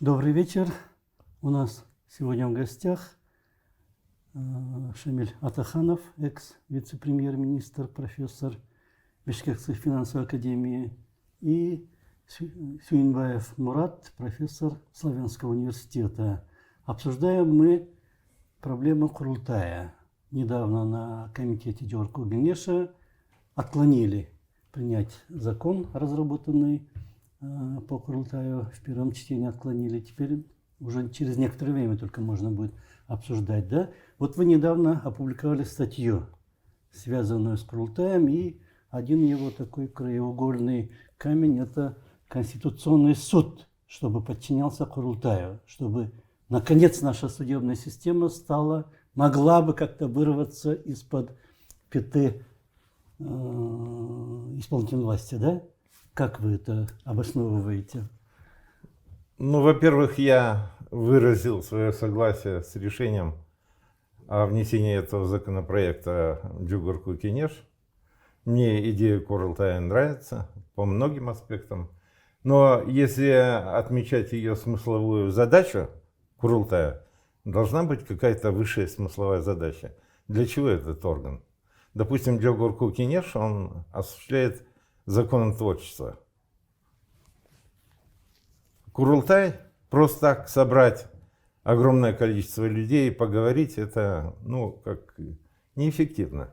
Добрый вечер. У нас сегодня в гостях Шамиль Атаханов, экс-вице-премьер-министр, профессор Бишкекской финансовой академии, и Сюинбаев Мурат, профессор Славянского университета. Обсуждаем мы проблему Курултая. Недавно на комитете Джорку Генеша отклонили принять закон, разработанный по Курултаю, в первом чтении отклонили. Теперь уже через некоторое время только можно будет обсуждать. Да? Вот вы недавно опубликовали статью, связанную с Курултаем, и один его такой краеугольный камень – это Конституционный суд, чтобы подчинялся Курултаю, чтобы наконец наша судебная система могла бы как-то вырваться из-под пяты исполнительной власти, да? Как вы это обосновываете? Ну, во-первых, я выразил свое согласие с решением о внесении этого законопроекта в Джугурку Кенеш. Мне идея Курултая нравится по многим аспектам. Но если отмечать ее смысловую задачу Курултая, должна быть какая-то высшая смысловая задача. Для чего этот орган? Допустим, Джугурку Кенеш, он осуществляет законотворчество. Курултай, просто так собрать огромное количество людей и поговорить, это, как неэффективно.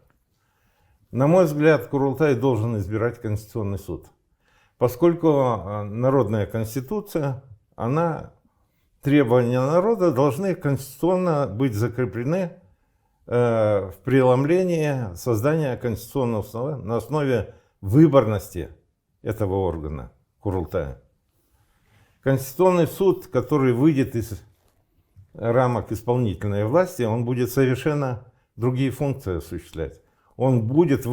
На мой взгляд, Курултай должен избирать Конституционный суд. Поскольку народная конституция, требования народа должны конституционно быть закреплены в преломлении создания конституционного суда на основе выборности этого органа, Курултая. Конституционный суд, который выйдет из рамок исполнительной власти, он будет совершенно другие функции осуществлять. Он будет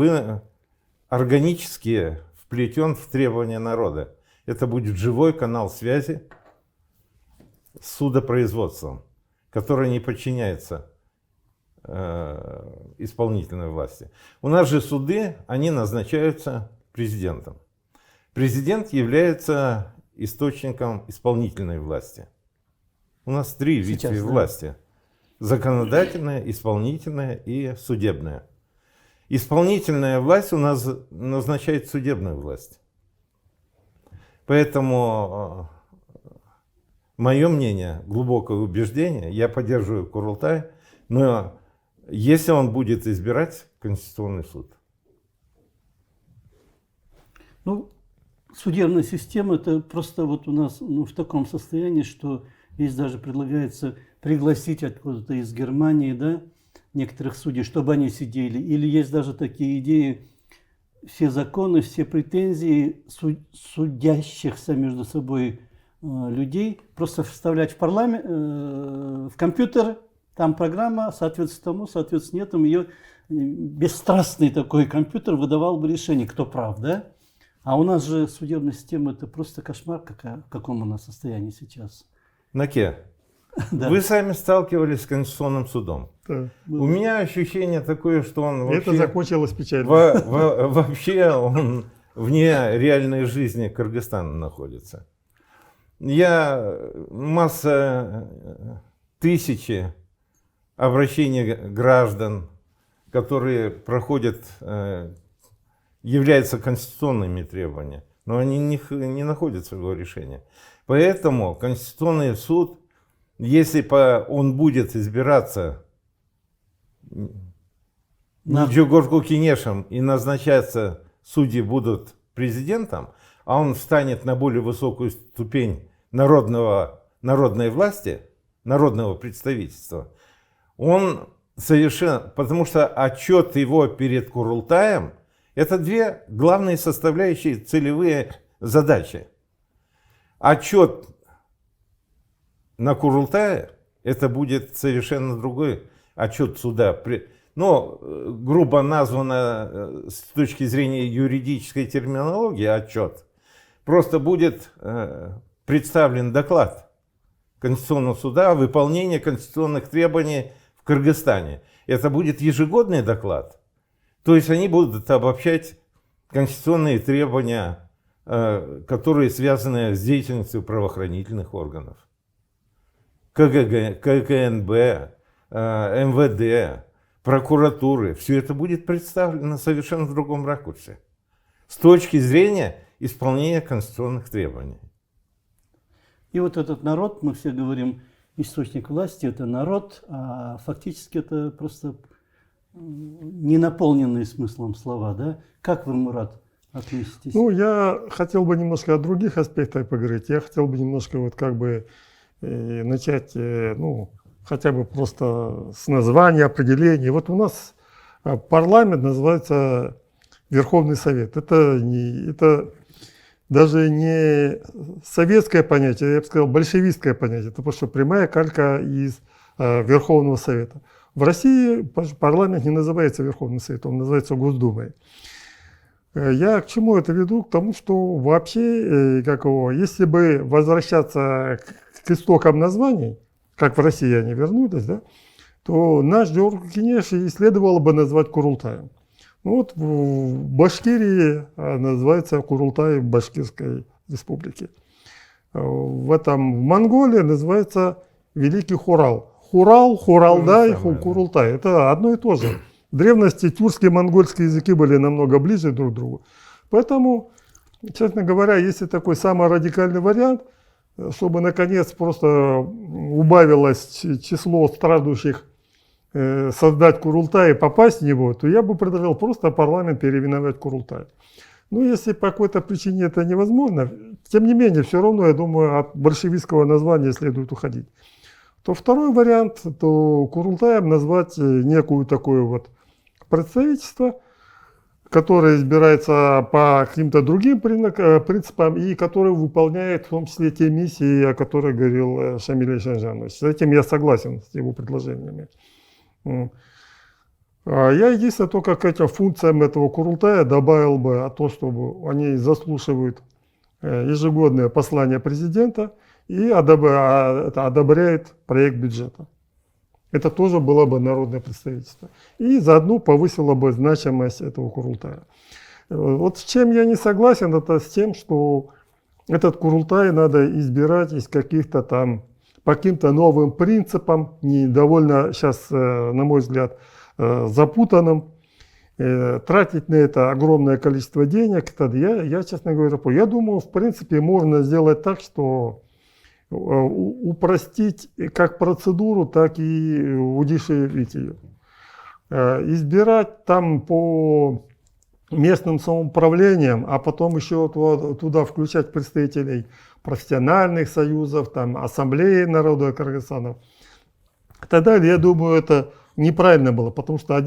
органически вплетен в требования народа. Это будет живой канал связи с судопроизводством, который не подчиняется исполнительной власти. У нас же суды, они назначаются президентом. Президент является источником исполнительной власти. У нас три ветви власти: законодательная, исполнительная и судебная. Исполнительная власть у нас назначает судебную власть. Поэтому мое мнение, глубокое убеждение, я поддерживаю Курултай, но если он будет избирать Конституционный суд. Судебная система – это просто вот у нас в таком состоянии, что здесь даже предлагается пригласить откуда-то из Германии, да, некоторых судей, чтобы они сидели. Или есть даже такие идеи, все законы, все претензии судящихся между собой людей просто вставлять в парламент, в компьютер. Там программа, соответственно тому, соответственно этому, ее бесстрастный такой компьютер выдавал бы решение, кто прав, да? А у нас же судебная система – это просто кошмар, в каком у нас состоянии сейчас. Наке, да. Вы сами сталкивались с Конституционным судом. Да. У меня ощущение такое, что он вообще… Это закончилось печально. Вообще он вне реальной жизни Кыргызстана находится. Тысячи обращений граждан, которые проходят, являются конституционными требованиями, но они не находят своего решения. Поэтому Конституционный суд, если он будет избираться Джугурку Кенешем и назначаться судьи будут президентом, а он встанет на более высокую ступень народной власти, народного представительства, он потому что отчет его перед Курултаем – это две главные составляющие целевые задачи. Отчет на Курултае – это будет совершенно другой отчет суда. Грубо названо с точки зрения юридической терминологии отчет. Просто будет представлен доклад Конституционного суда о выполнении конституционных требований в Кыргызстане. Это будет ежегодный доклад. То есть они будут обобщать конституционные требования, которые связаны с деятельностью правоохранительных органов. КГГ, КГНБ, МВД, прокуратуры. Все это будет представлено совершенно в другом ракурсе. С точки зрения исполнения конституционных требований. И вот этот народ, мы все говорим, источник власти – это народ, а фактически это просто не наполненные смыслом слова, да? Как вы, Мурат, относитесь? Ну, я хотел бы немножко о других аспектах поговорить. Я хотел бы немножко вот как бы начать, ну, хотя бы просто с названия, определения. Вот у нас парламент называется Верховный Совет. Это даже не советское понятие, я бы сказал, большевистское понятие. Это просто прямая калька из Верховного Совета. В России парламент не называется Верховным Советом, он называется Госдумой. Я к чему это веду? К тому, что вообще, если бы возвращаться к истокам названий, как в России они вернулись, да, то наш Джургу Кенеш следовало бы назвать Курултаем. Ну вот в Башкирии называется Курултай Башкирской Республики. В Монголии называется Великий Хурал. Хуралдай, Курултай. Это одно и то же. В древности тюркские и монгольские языки были намного ближе друг к другу. Поэтому, честно говоря, если такой самый радикальный вариант, чтобы наконец просто убавилось число страждущих создать Курултай и попасть в него, то я бы предложил просто парламент переименовать Курултай. Ну, если по какой-то причине это невозможно, тем не менее, все равно, я думаю, от большевистского названия следует уходить. То второй вариант, то Курултаем назвать некую такое вот представительство, которое избирается по каким-то другим принципам и которое выполняет в том числе те миссии, о которых говорил Шамиль Шанжанович. С этим я согласен, с его предложениями. Я единственное только к этим функциям этого Курултая добавил бы то, чтобы они заслушивают ежегодное послание президента и одобряет проект бюджета. Это тоже было бы народное представительство. И заодно повысило бы значимость этого Курултая. Вот с чем я не согласен, это с тем, что этот Курултай надо избирать из каких-то там, по каким-то новым принципам, не довольно сейчас, на мой взгляд, запутанным, тратить на это огромное количество денег. Я, честно говоря, я думаю, в принципе, можно сделать так, что упростить как процедуру, так и удешевить ее. Избирать там по местным самоуправлениям, а потом еще туда включать представителей профессиональных союзов, там, ассамблеи народа Кыргызстана. Тогда, я думаю, это неправильно было, потому что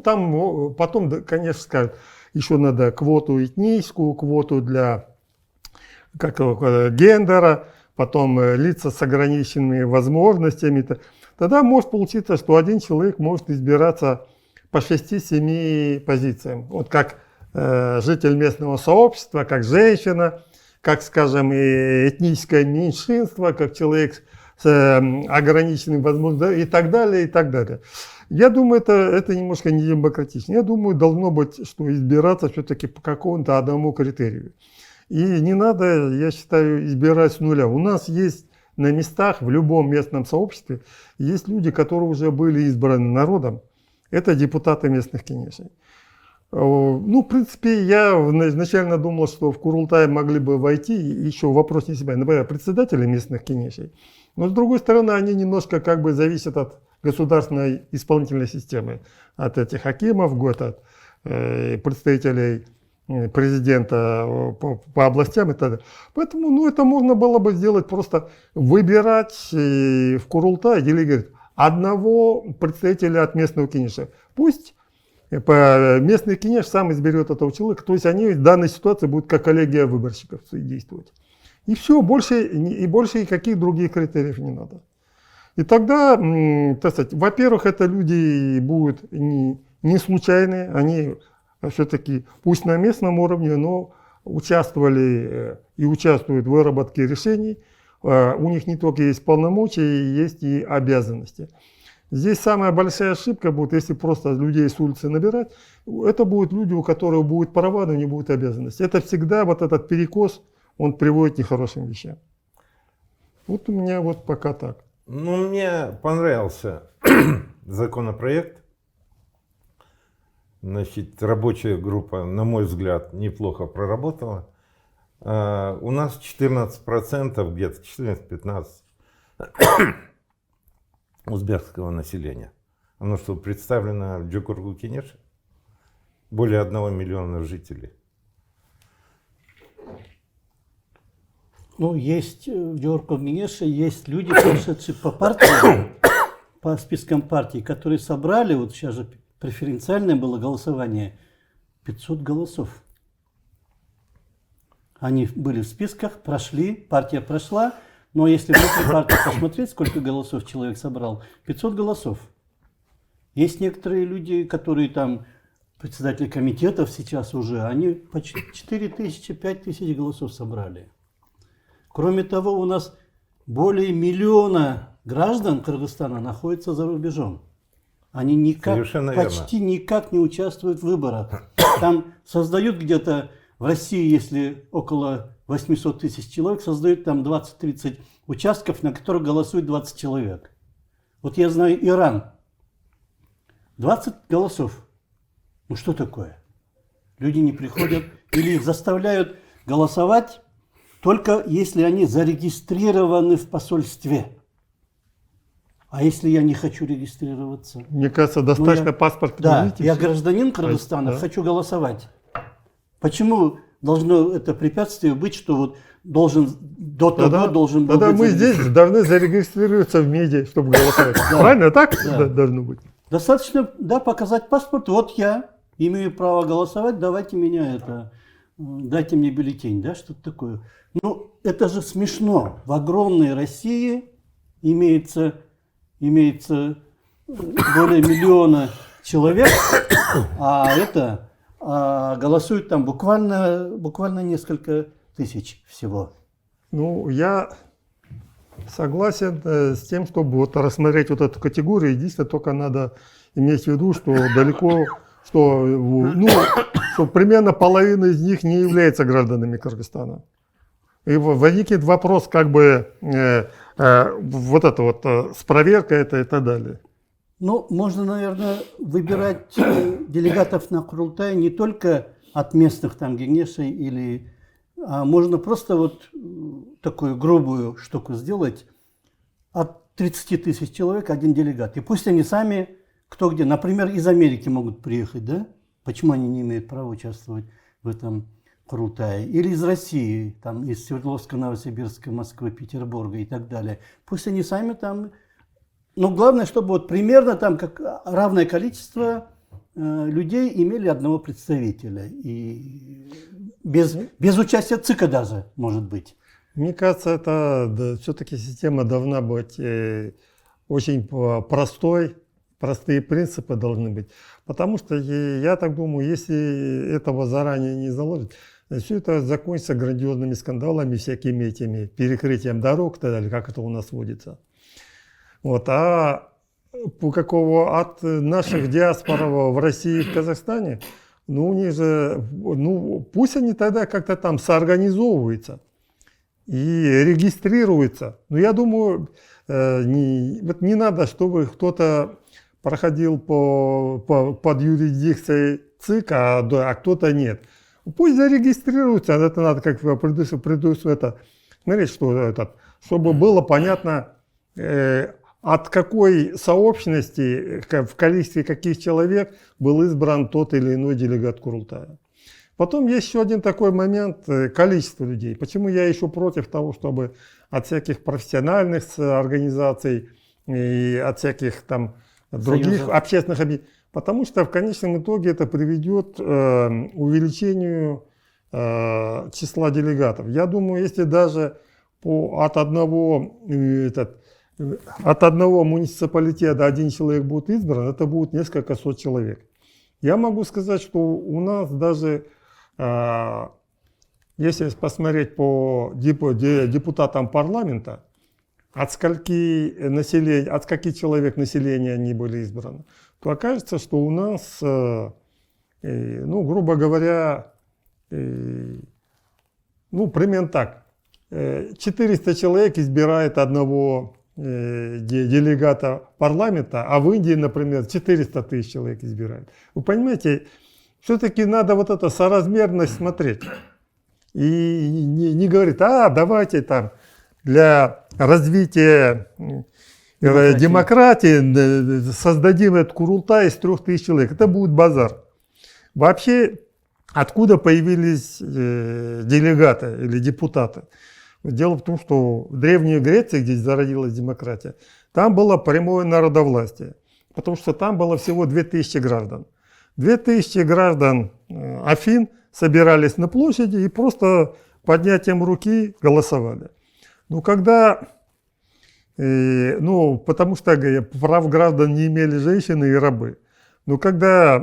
там потом, конечно, скажут, еще надо квоту этническую, квоту для гендера, потом лица с ограниченными возможностями. Тогда может получиться, что один человек может избираться по 6-7 позициям. Вот как житель местного сообщества, как женщина, как, скажем, этническое меньшинство, как человек с ограниченными возможностями и так далее, и так далее. Я думаю, это немножко не демократично. Я думаю, должно быть, что избираться все-таки по какому-то одному критерию. И не надо, я считаю, избирать с нуля. У нас есть на местах, в любом местном сообществе, есть люди, которые уже были избраны народом. Это депутаты местных кенешей. Ну, в принципе, я изначально думал, что в Курултай могли бы войти, еще вопрос не себя, например, председатели местных кенешей. Но с другой стороны, они немножко как бы зависят от государственной исполнительной системы, от этих акимов, от представителей президента по областям и так далее. Поэтому, это можно было бы сделать, просто выбирать в Курултай, делегировать одного представителя от местного кенеша. Пусть местный кенеш сам изберет этого человека, то есть они в данной ситуации будут как коллегия выборщиков действовать. И все, больше никаких других критериев не надо. И тогда, так сказать, во-первых, это люди будут не случайные, они все-таки, пусть на местном уровне, но участвовали и участвуют в выработке решений. У них не только есть полномочия, есть и обязанности. Здесь самая большая ошибка будет, если просто людей с улицы набирать. Это будут люди, у которых будут права, но не будут обязанности. Это всегда вот этот перекос, он приводит к нехорошим вещам. Вот у меня вот пока так. Ну, мне понравился законопроект. Значит, рабочая группа, на мой взгляд, неплохо проработала. У нас 14%, где-то 14-15% узбекского населения. Оно что, представлено в Джугурку-Кенеше? Более 1 миллиона жителей. Ну, есть в Джугурку-Кенеше есть люди, прошедшие по партиям, по спискам партий, которые собрали, вот сейчас же преференциальное было голосование, 500 голосов. Они были в списках, прошли, партия прошла, но если внутри партии посмотреть, сколько голосов человек собрал, 500 голосов. Есть некоторые люди, которые там, председатели комитетов сейчас уже, они по 4 тысячи, 5 тысяч голосов собрали. Кроме того, у нас более 1 миллиона граждан Кыргызстана находятся за рубежом. Они почти никак не участвуют в выборах. Там создают где-то в России, если около 800 тысяч человек, создают там 20-30 участков, на которых голосует 20 человек. Вот я знаю Иран. 20 голосов. Ну что такое? Люди не приходят или их заставляют голосовать только если они зарегистрированы в посольстве. А если я не хочу регистрироваться? Мне кажется, достаточно паспорт. Да, я гражданин Кыргызстана, да. хочу голосовать. Почему должно это препятствие быть, что вот должен до того должен был тогда быть мы здесь должны зарегистрироваться в МИДе, чтобы голосовать. Правильно? Так должно быть? Достаточно, да, показать паспорт. Вот я имею право голосовать, давайте меня дайте мне бюллетень, да, что-то такое. Ну, это же смешно. В огромной России имеется более 1 миллиона человек, а голосуют там буквально несколько тысяч всего. Ну, я согласен с тем, чтобы вот рассмотреть вот эту категорию. Единственное, только надо иметь в виду, что что примерно половина из них не является гражданами Кыргызстана. И возникнет вопрос, как бы вот это вот с проверкой это и так далее. Ну, можно, наверное, выбирать делегатов на Курултай не только от местных там Кенешей а можно просто вот такую грубую штуку сделать. От 30 тысяч человек 1 делегат. И пусть они сами, кто где, например, из Америки могут приехать, да? Почему они не имеют права участвовать в этом Курултае? Или из России, там, из Свердловска, Новосибирска, Москвы, Петербурга и так далее. Пусть они сами там. Но главное, чтобы вот примерно там как равное количество людей имели одного представителя. И без участия ЦИКа даже, может быть. Мне кажется, все-таки система должна быть очень простой, простые принципы должны быть. Потому что, я так думаю, если этого заранее не заложить, все это закончится грандиозными скандалами, всякими этими перекрытием дорог и так далее, как это у нас водится. Вот, от наших диаспор в России и в Казахстане, ну, у них же, пусть они тогда как-то там соорганизовываются и регистрируются. Но я думаю, не надо, чтобы кто-то проходил под юрисдикцией ЦИК, а кто-то нет. Пусть зарегистрируются, это надо как смотреть, чтобы было понятно, от какой сообщности, в количестве каких человек был избран тот или иной делегат Курултая. Потом есть еще один такой момент, количество людей. Почему я еще против того, чтобы от всяких профессиональных организаций и от всяких там других общественных объединений. Потому что в конечном итоге это приведет к увеличению числа делегатов. Я думаю, если даже от одного муниципалитета 1 человек будет избран, это будет несколько сот человек. Я могу сказать, что у нас даже, если посмотреть по депутатам парламента, от скольки человек населения они были избраны, то окажется, что у нас, грубо говоря, примерно так, 400 человек избирает одного делегата парламента, а в Индии, например, 400 тысяч человек избирают. Вы понимаете, все-таки надо вот эту соразмерность смотреть. И не говорить, давайте там для развития демократии создадим этот Курултай из 3000 человек. Это будет базар. Вообще, откуда появились делегаты или депутаты? Дело в том, что в Древней Греции, где зародилась демократия, там было прямое народовластие, потому что там было всего 2000 граждан. 2000 граждан Афин собирались на площади и просто поднятием руки голосовали. Но когда, потому что прав граждан не имели женщины и рабы, но когда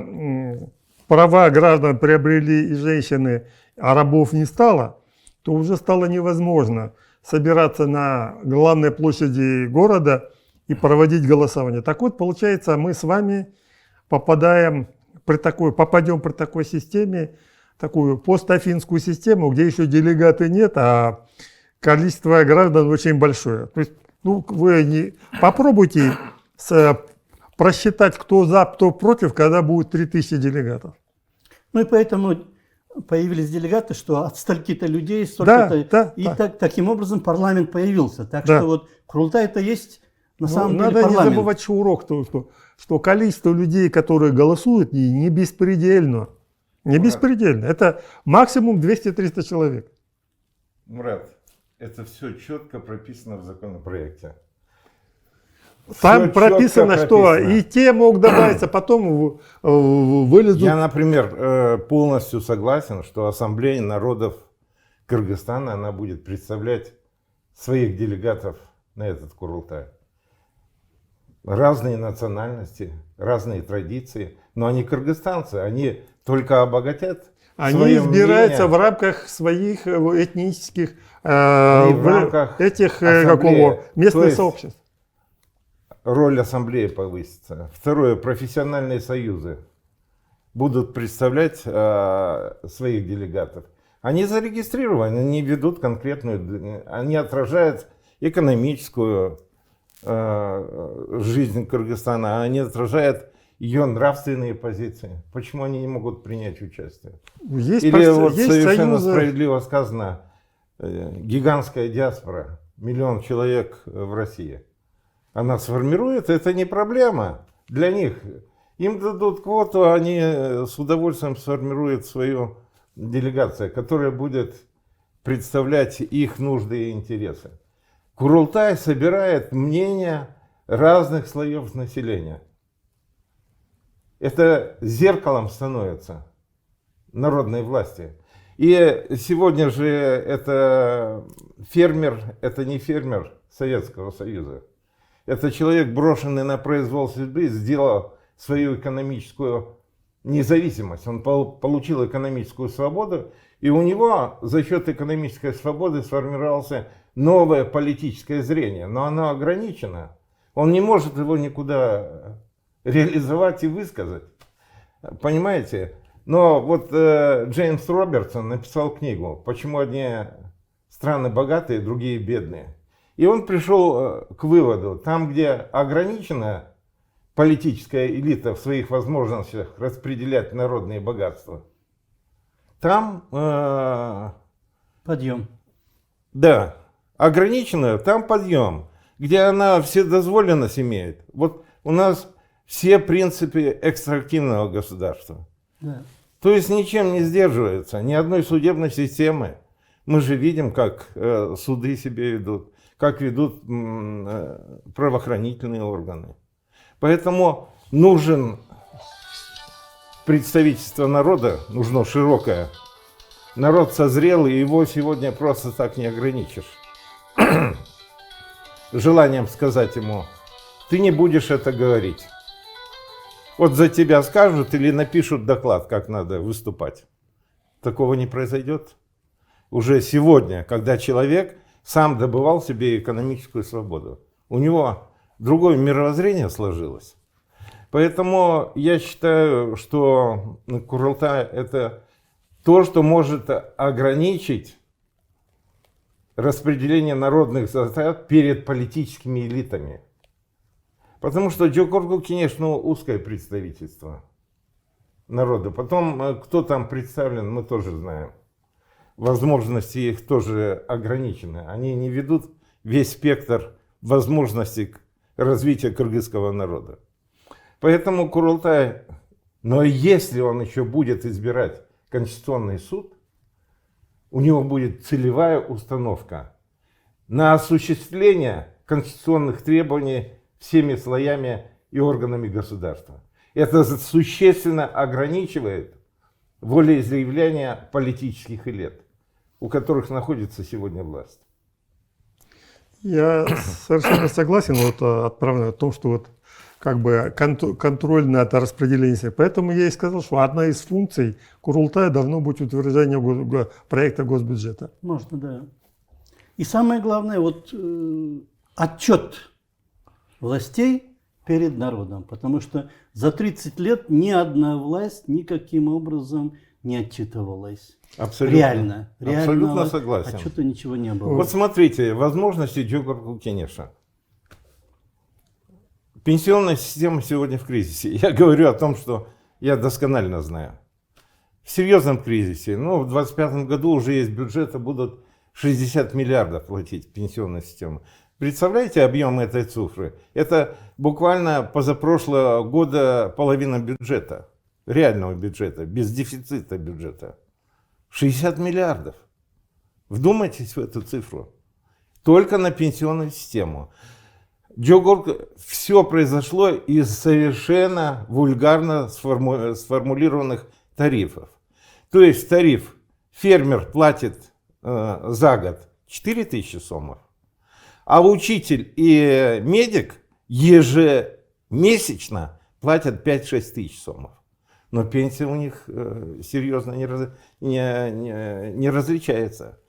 права граждан приобрели и женщины, а рабов не стало, то уже стало невозможно собираться на главной площади города и проводить голосование. Так вот, получается, мы с вами попадем при такой системе, такую поstaфинскую систему, где еще делегаты нет, а количество граждан очень большое. То есть, вы попробуйте просчитать, кто за, кто против, когда будет 3000 делегатов. Ну и поэтому появились делегаты, что от стольки-то людей, столько-то, таким образом парламент появился. Так что вот Курултай это есть на самом деле парламент. Надо не забывать, что урок, что количество людей, которые голосуют, не беспредельно. Не беспредельно. Это максимум 200-300 человек. Мурат, это все четко прописано в законопроекте. Там прописано, что и те могут добавиться, потом вылезут. Я, например, полностью согласен, что Ассамблея народов Кыргызстана, она будет представлять своих делегатов на этот Курултай. Разные национальности, разные традиции, но они кыргызстанцы, они только обогатят. Они избираются в рамках своих этнических, в рамках этих местных сообществ. Роль ассамблеи повысится. Второе, профессиональные союзы будут представлять своих делегатов. Они зарегистрированы, они ведут конкретную, они отражают экономическую жизнь Кыргызстана, они отражают ее нравственные позиции. Почему они не могут принять участие? Или вот совершенно справедливо сказано, гигантская диаспора, 1 миллион человек в России. Она сформирует, это не проблема для них. Им дадут квоту, они с удовольствием сформируют свою делегацию, которая будет представлять их нужды и интересы. Курултай собирает мнения разных слоев населения. Это зеркалом становится народной власти. И сегодня же это фермер, это не фермер Советского Союза. Это человек, брошенный на произвол судьбы, сделал свою экономическую независимость. Он получил экономическую свободу, и у него за счет экономической свободы сформировался новое политическое зрение. Но оно ограничено. Он не может его никуда реализовать и высказать. Понимаете? Но вот Джеймс Робертсон написал книгу «Почему одни страны богатые, другие бедные». И он пришел к выводу, там, где ограничена политическая элита в своих возможностях распределять народные богатства, там... подъем. Да, ограниченная, там подъем, где она вседозволенность имеет. Вот у нас все принципы экстрактивного государства. Да. То есть ничем не сдерживается, ни одной судебной системы. Мы же видим, как суды себя ведут, как ведут правоохранительные органы. Поэтому нужен представительство народа, нужно широкое. Народ созрел, и его сегодня просто так не ограничишь. Желанием сказать ему, ты не будешь это говорить. Вот за тебя скажут или напишут доклад, как надо выступать. Такого не произойдет. Уже сегодня, когда человек сам добывал себе экономическую свободу. У него другое мировоззрение сложилось. Поэтому я считаю, что Курултай это то, что может ограничить распределение народных затрат перед политическими элитами. Потому что Джокорку, конечно, узкое представительство народа. Потом, кто там представлен, мы тоже знаем. Возможности их тоже ограничены. Они не ведут весь спектр возможностей развития кыргызского народа. Поэтому Курултай, но если он еще будет избирать Конституционный суд, у него будет целевая установка на осуществление конституционных требований всеми слоями и органами государства. Это существенно ограничивает волеизъявление политических элит, у которых находится сегодня власть. Я совершенно согласен отправлено о том, что вот как бы контроль над распределением. Поэтому я и сказал, что одна из функций Курултая давно быть утверждение проекта госбюджета. Можно, да. И самое главное, вот отчет властей перед народом. Потому что за 30 лет ни одна власть никаким образом не отчитывалась. Абсолютно. Реально. Абсолютно согласен. Отчета ничего не было. Вот смотрите, возможности Джокорку Кенеша. Пенсионная система сегодня в кризисе. Я говорю о том, что я досконально знаю. В серьезном кризисе. Ну, в 2025 году уже есть бюджеты, будут 60 миллиардов платить пенсионная система. Представляете объем этой цифры? Это буквально позапрошлого года половина бюджета. Реального бюджета, без дефицита бюджета. 60 миллиардов. Вдумайтесь в эту цифру. Только на пенсионную систему. Джокорку, все произошло из совершенно вульгарно сформулированных тарифов. То есть тариф фермер платит за год 4000 сомов, а учитель и медик ежемесячно платят 5-6 тысяч сомов. Но пенсия у них серьезно не различается.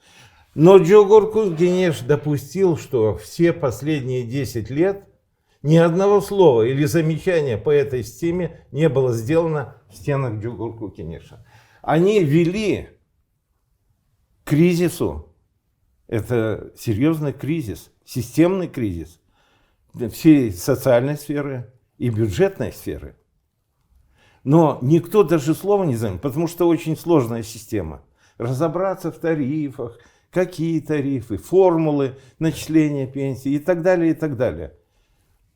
Но Джокорку Кенеш допустил, что все последние 10 лет ни одного слова или замечания по этой системе не было сделано в стенах Джокорку Кенеша. Они вели к кризису. Это серьезный кризис, системный кризис всей социальной сферы и бюджетной сферы. Но никто даже слова не знает, потому что очень сложная система. Разобраться в тарифах, какие тарифы, формулы начисления пенсии и так далее, и так далее.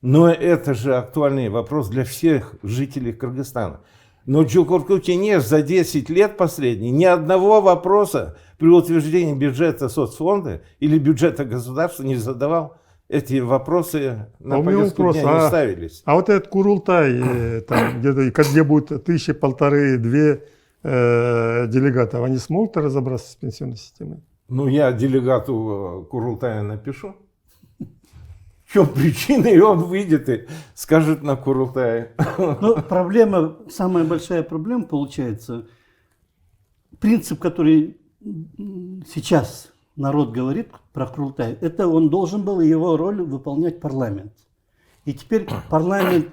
Но это же актуальный вопрос для всех жителей Кыргызстана. Но Джокорку Кенеш за 10 лет последних ни одного вопроса при утверждении бюджета соцфонда или бюджета государства не задавал. Эти вопросы на повестку дня не ставились. А вот этот Курултай, там, где будет 1000-1500-2 делегатов, они смогут разобраться с пенсионной системой? Ну, я делегату Курултая напишу. В чем причина, и он выйдет и скажет на Курултае. Ну, проблема, самая большая проблема получается, принцип, который сейчас народ говорит про Курултай, это он должен был его роль выполнять парламент. И теперь парламент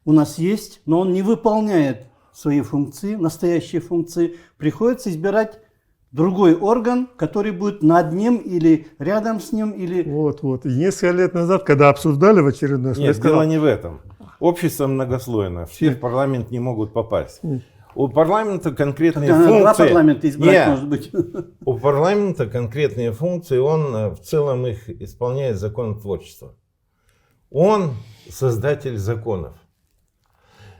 у нас есть, но он не выполняет свои функции, настоящие функции. Приходится избирать другой орган, который будет над ним или рядом с ним. Или... Вот. И несколько лет назад, когда обсуждали в очередной раз... Нет, дело не в этом. Общество многослойно. Все в парламент не могут попасть. У парламента конкретные функции. Два парламента избрать, может быть. У парламента конкретные функции, он в целом их исполняет законотворчество. Он создатель законов.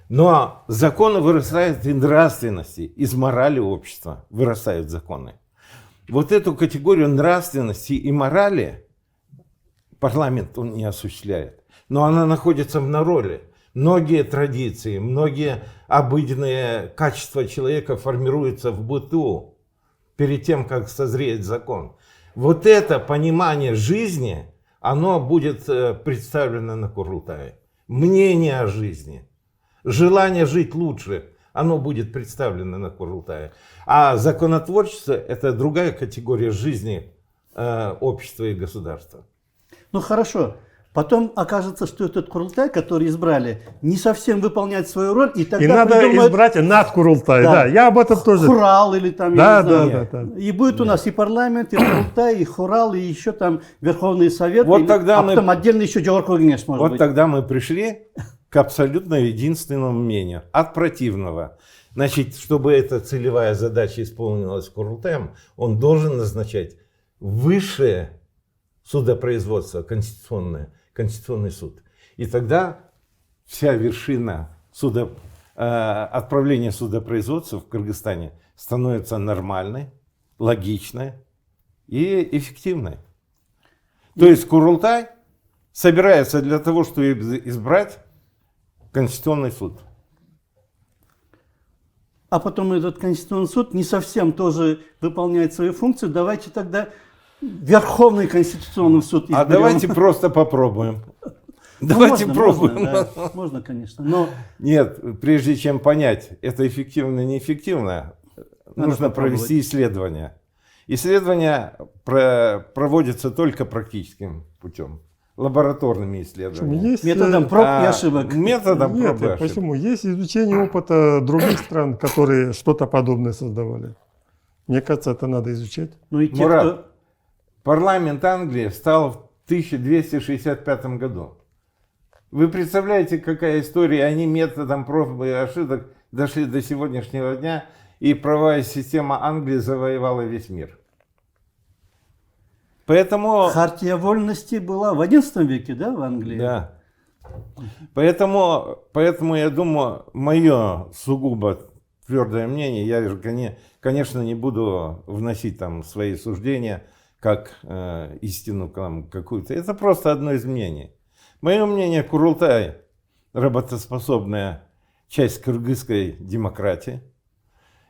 Но законы вырастают из нравственности, из морали общества вырастают законы. Вот эту категорию нравственности и морали парламент он не осуществляет. Но она находится в народе. Многие традиции, многие обыденные качества человека формируются в быту перед тем, как созреет закон. Вот это понимание жизни, оно будет представлено на Курултае. Мнение о жизни, желание жить лучше, оно будет представлено на Курултае. А законотворчество – это другая категория жизни общества и государства. Ну хорошо. Потом окажется, что этот Курултай, который избрали, не совсем выполняет свою роль, и тогда И надо придумают избрать над Курултай. Да. Да, я об этом тоже. Хурал или там, Да, я не знаю. да, да, да. И будет у нас и парламент, и Курултай, и Хурал, и еще там Верховный Совет, Вот и- тогда а мы- потом отдельно еще Джордж Кенеш, может Вот быть. тогда мы пришли к абсолютно единственному мнению, от противного. Значит, чтобы эта целевая задача исполнилась Курултаем, он должен назначать высшее судопроизводство, Конституционный суд. И тогда вся вершина отправления судопроизводства в Кыргызстане становится нормальной, логичной и эффективной. То есть Курултай собирается для того, чтобы избрать Конституционный суд. А потом этот Конституционный суд не совсем тоже выполняет свою функцию. Давайте тогда Верховный Конституционный суд изберем. А давайте просто попробуем. Ну, Давайте можно, пробуем. Можно, да, можно, конечно. Но Нет, прежде чем понять, это эффективно или неэффективно, нужно провести исследование. Исследования проводятся только практическим путем, лабораторными исследованиями. Есть, методом проб и ошибок. Методом Нет, проб и ошибок. почему? Есть изучение опыта других стран, которые что-то подобное создавали. Мне кажется, это надо изучать. Ну и те, Мурат, кто... парламент Англии встал в 1265 году. Вы представляете, какая история? Они методом проб и ошибок дошли до сегодняшнего дня, и правовая система Англии завоевала весь мир. Поэтому... Хартия вольности была в XI веке, да, в Англии? Да. Поэтому я думаю, мое сугубо твердое мнение, я же, конечно, не буду вносить там свои суждения, как истину какую-то. Это просто одно из мнений. Мое мнение, Курултай – работоспособная часть кыргызской демократии.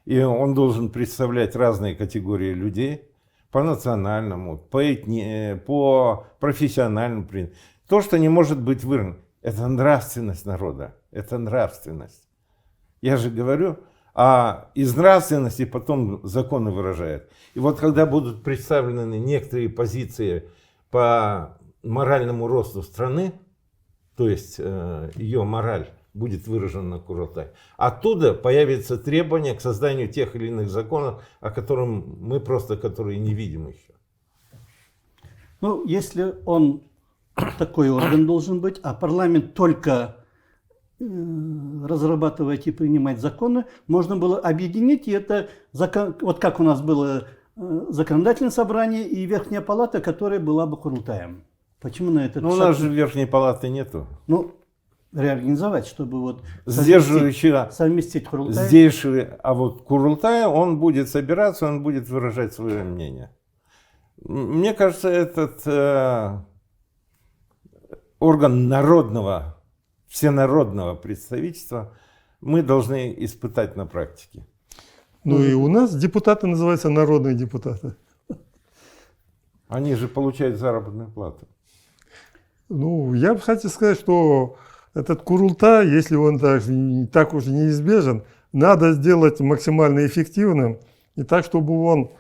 И он должен представлять разные категории людей по национальному, по профессиональному принципу. То, что не может быть выражено, это нравственность народа, это нравственность. Я же говорю, а из нравственности потом законы выражают. И вот когда будут представлены некоторые позиции по моральному росту страны, то есть ее мораль будет выражена на Курултай, оттуда появится требование к созданию тех или иных законов, о которых мы которые не видим еще. Ну, если он такой орган должен быть, а парламент только разрабатывать и принимать законы, можно было объединить, и это вот как у нас было законодательное собрание и Верхняя палата, которая была бы Курултаем. Почему на этот Ну, у нас же Верхней палаты нету. Ну, реорганизовать, чтобы вот Сдерживающего совместить Курултай. здесь, а вот Курултай, он будет собираться, он будет выражать свое мнение. Мне кажется, этот орган народного, всенародного представительства мы должны испытать на практике. Ну и у нас депутаты называются народные депутаты. Они же получают заработную плату. Ну, я бы хотел сказать, что этот Курултай, если он так уж неизбежен, надо сделать максимально эффективным и так, чтобы он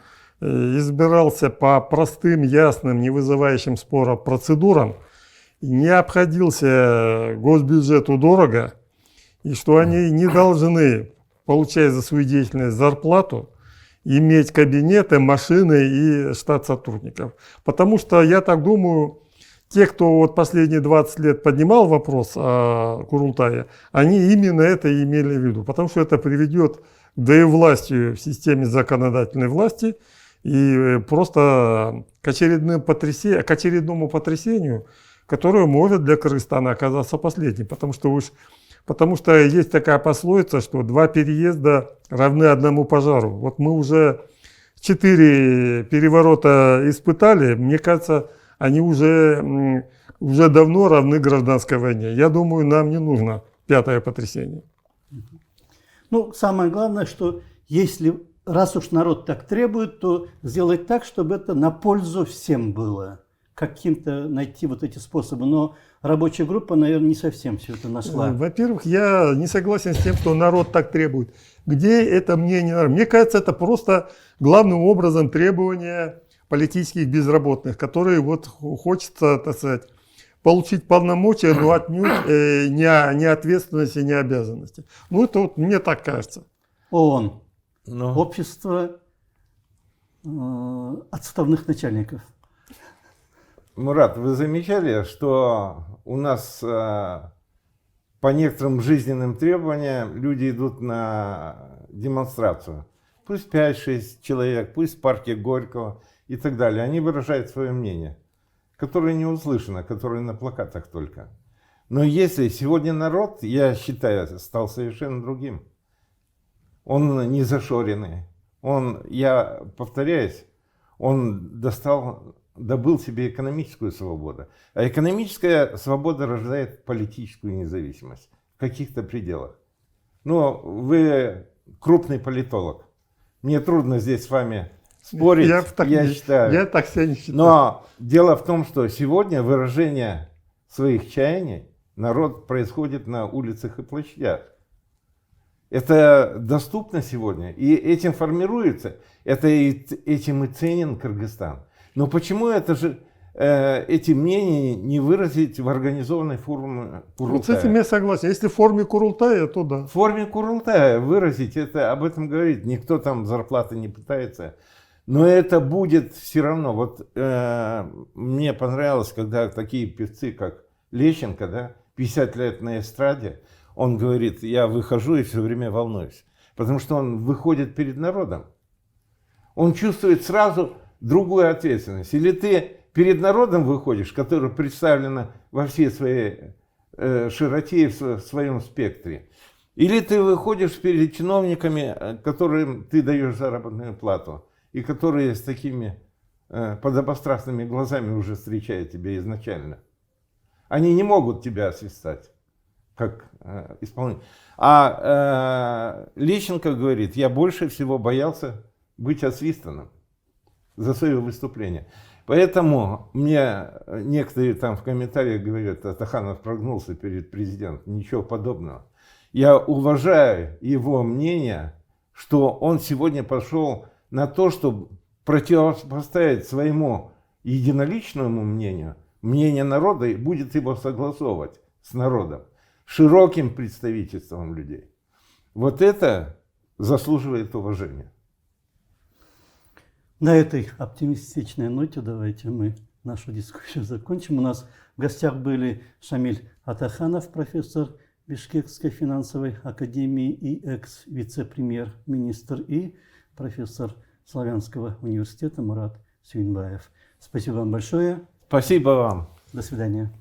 избирался по простым, ясным, не вызывающим спора процедурам, не обходился госбюджету дорого, и что они не должны, получая за свою деятельность зарплату, иметь кабинеты, машины и штат сотрудников. Потому что, я так думаю, те, кто вот последние 20 лет поднимал вопрос о Курултае, они именно это и имели в виду. Потому что это приведет к двоевластию в системе законодательной власти и просто к очередному потрясению, которое может для Кыргызстана оказаться последним. Потому что есть такая пословица, что 2 переезда равны 1 пожару. Вот мы уже 4 переворота испытали, мне кажется, они уже давно равны гражданской войне. Я думаю, нам не нужно 5-е потрясение. Ну, самое главное, что раз уж народ так требует, то сделать так, чтобы это на пользу всем было. Каким-то найти вот эти способы. Но рабочая группа, наверное, не совсем все это нашла. Во-первых, я не согласен с тем, что народ так требует. Где это мне не нравится? Мне кажется, это просто главным образом требования политических безработных, которые вот хочется, так сказать, получить полномочия, но отнюдь не ответственности, не обязанности. Ну, это вот мне так кажется. ООН. Ну, Общество отставных начальников. Мурат, вы замечали, что у нас по некоторым жизненным требованиям люди идут на демонстрацию? Пусть 5-6 человек, пусть в парке Горького и так далее. Они выражают свое мнение, которое не услышано, которое на плакатах только. Но если сегодня народ, я считаю, стал совершенно другим. Он не зашоренный. Я повторяюсь, он добыл себе экономическую свободу. А экономическая свобода рождает политическую независимость в каких-то пределах. Но вы крупный политолог. Мне трудно здесь с вами спорить, я считаю. Я так себя не считаю. Но дело в том, что сегодня выражение своих чаяний народ происходит на улицах и площадях. Это доступно сегодня, и этим формируется, этим и ценен Кыргызстан. Но почему эти мнения не выразить в организованной форме Курултая? Вот с этим я согласен. Если в форме Курултая, то да. В форме Курултая выразить, об этом говорит. Никто там зарплаты не пытается. Но это будет все равно. Вот мне понравилось, когда такие певцы, как Лещенко, да, 50 лет на эстраде, он говорит, я выхожу и все время волнуюсь. Потому что он выходит перед народом. Он чувствует сразу другую ответственность. Или ты перед народом выходишь, который представлен во всей своей широте и в своем спектре. Или ты выходишь перед чиновниками, которым ты даешь заработную плату. И которые с такими подобострастными глазами уже встречают тебя изначально. Они не могут тебя освистать, как исполнитель. А Лещенко говорит, я больше всего боялся быть освистанным за свое выступление. Поэтому мне некоторые там в комментариях говорят, Атаханов прогнулся перед президентом. Ничего подобного. Я уважаю его мнение, что он сегодня пошел на то, чтобы противопоставить своему единоличному мнению, мнение народа, и будет его согласовывать с народом, широким представительством людей. Вот это заслуживает уважения. На этой оптимистичной ноте давайте мы нашу дискуссию закончим. У нас в гостях были Шамиль Атаханов, профессор Бишкекской финансовой академии и экс-вице-премьер-министр, и профессор Славянского университета Мурат Сюинбаев. Спасибо вам большое. Спасибо вам. До свидания.